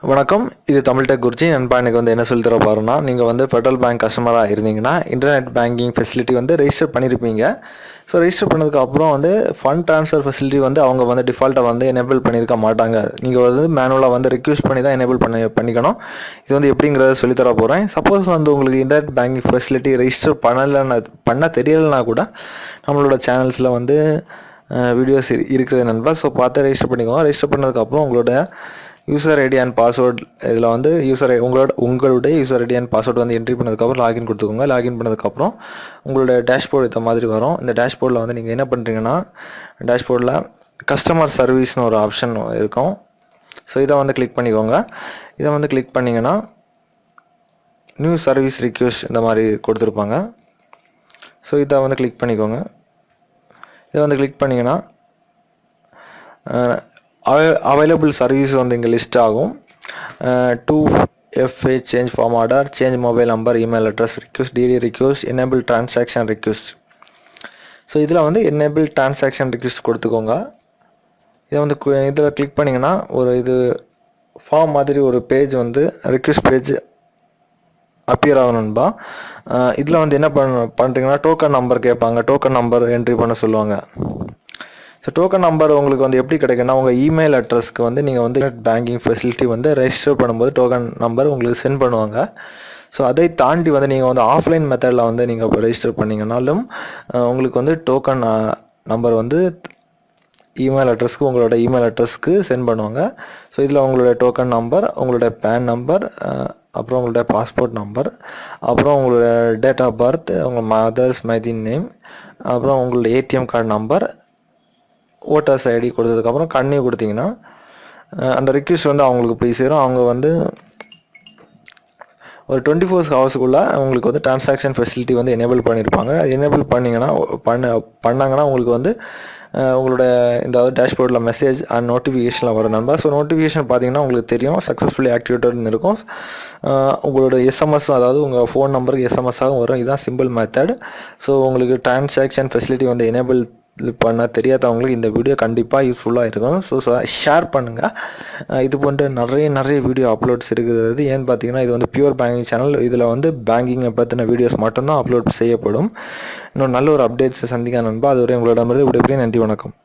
வணக்கம். இது தமிழ் டெக் குருஜி. நண்பா, எனக்கு என்ன சொல்லி தர பாருன்னா, நீங்கள் ஃபெடரல் பேங்க் கஸ்டமராக இருந்தீங்கன்னா இன்டர்நெட் பேங்கிங் ஃபெசிலிட்டி ரெஜிஸ்டர் பண்ணியிருப்பீங்க. ஸோ ரெஜிஸ்டர் பண்ணதுக்கப்புறம் ஃபண்ட் ட்ரான்ஸ்ஃபர் ஃபெசிலிட்டி அவங்க டிஃபால்ட்டாக எனேபிள் பண்ணியிருக்க மாட்டாங்க. நீங்கள் மேனுவலாக ரெக்யூஸ்ட் பண்ணி தான் எனேபிள் பண்ணிக்கணும். இது எப்படிங்கிறத சொல்லித்தர போகிறேன். சப்போஸ் உங்களுக்கு இன்டர்நெட் பேங்கிங் ஃபெசிலிட்டி ரெஜிஸ்டர் பண்ண தெரியலைன்னா கூட நம்மளோட சேனல்ஸில் வீடியோஸ் இருக்குது நண்பா. ஸோ பார்த்து ரெஜிஸ்டர் பண்ணிக்கோங்க. ரெஜிஸ்டர் பண்ணதுக்கப்புறம் உங்களோட யூசர் ஐடி அண்ட் பாஸ்வேர்ட் இதில் உங்களுடைய user ID and password entry பண்ணதுக்கப்புறம் லாகின் கொடுத்துக்கோங்க. லாகின் பண்ணதுக்கப்புறம் உங்களோட டேஷ்போர்டு இந்த மாதிரி வரும். இந்த டேஷ்போர்டில் நீங்கள் என்ன பண்ணுறீங்கன்னா, டேஷ்போர்டில் கஸ்டமர் சர்வீஸ்னு ஒரு ஆப்ஷன் இருக்கும். ஸோ இதை கிளிக் பண்ணிக்கோங்க. இதை கிளிக் பண்ணிங்கன்னா நியூ சர்வீஸ் ரிக்வெஸ்ட் இந்த மாதிரி கொடுத்துருப்பாங்க. ஸோ இதை கிளிக் பண்ணிக்கோங்க. இதை கிளிக் பண்ணிங்கன்னா அவைலபிள் சர்வீஸ் இங்கே லிஸ்ட் ஆகும். 2FA change form order, change mobile number, email address request, DD request, enable transaction request. So இதில் எனேபிள் டிரான்சாக்ஷன் ரிக்வெஸ்ட் கொடுத்துக்கோங்க. இதில் கிளிக் பண்ணிங்கன்னா இது ஃபார்ம் மாதிரி ஒரு பேஜ் ரிக்வெஸ்ட் பேஜ் அப்பியர் ஆகணும்பா. இதில் என்ன பண்ணுறீங்கன்னா டோக்கன் நம்பர் கேட்பாங்க. டோக்கன் நம்பர் என்ட்ரி பண்ண சொல்லுவாங்க. ஸோ டோக்கன் நம்பர் உங்களுக்கு எப்படி கிடைக்குன்னா, உங்கள் இமெயில் அட்ரஸ்க்கு நீங்கள் பேங்கிங் ஃபெசிலிட்டி ரெஜிஸ்டர் பண்ணும்போது டோக்கன் நம்பர் உங்களுக்கு சென்ட் பண்ணுவாங்க. ஸோ அதை தாண்டி நீங்கள் ஆஃப்லைன் மெத்தடில் நீங்கள் இப்போ ரெஜிஸ்டர் பண்ணிங்கனாலும் உங்களுக்கு டோக்கன் நம்பர் இமெயில் அட்ரஸ்க்கு உங்களோட இமெயில் அட்ரஸ்க்கு சென்ட் பண்ணுவாங்க. ஸோ இதில் உங்களோட டோக்கன் நம்பர், உங்களோட பேன் நம்பர், அப்புறம் உங்களோட பாஸ்போர்ட் நம்பர், அப்புறம் உங்களோட டேட் ஆஃப் பர்த், உங்கள் மதர்ஸ் மைதின் நேம், அப்புறம் உங்களோட ATM card number, voters ID கொடுத்ததுக்கப்புறம் கன்னியூ கொடுத்தீங்கன்னா அந்த ரிக்வெஸ்ட் அவங்களுக்கு போய் சேரும். அவங்க ஒரு 24 ஹவர்ஸுக்குள்ளே உங்களுக்கு டிரான்சாக்ஷன் ஃபெசிலிட்டி எனேபிள் பண்ணியிருப்பாங்க. எனேபிள் பண்ணாங்கன்னா உங்களுக்கு உங்களோட இந்த டேஷ்போர்டில் மெசேஜ் அண்ட் நோட்டிஃபிகேஷனில் வரும் நண்பா. ஸோ நோட்டிஃபிகேஷன் பார்த்தீங்கன்னா உங்களுக்கு தெரியும், சக்ஸஸ்ஃபுல்லி ஆக்டிவேட்டட்னு இருக்கும். உங்களோட எஸ்எம்எஸ், அதாவது உங்கள் ஃபோன் நம்பருக்கு எஸ்எம்எஸ்ஸாகவும் வரும். இதுதான் சிம்பிள் மெத்தட். ஸோ உங்களுக்கு டிரான்சாக்ஷன் ஃபெசிலிட்டி எனேபிள் பண்ண தெரியாதவங்களுக்கு இந்த வீடியோ கண்டிப்பாக யூஸ்ஃபுல்லாக இருக்கும். ஸோ ஷேர் பண்ணுங்கள். இது போன்ற நிறைய வீடியோ அப்லோட்ஸ் இருக்குது. ஏன்னு பார்த்தீங்கன்னா இது பியூர் பேங்கிங் சேனல். இதில் பேங்கிங்கை பற்றின வீடியோஸ் மட்டும்தான் அப்லோட் செய்யப்படும். இன்னும் நல்ல ஒரு அப்டேட்ஸை சந்திக்க நண்பா. அதுவரை உங்களிடமிருந்து விடைபெறுகிறேன். நன்றி, வணக்கம்.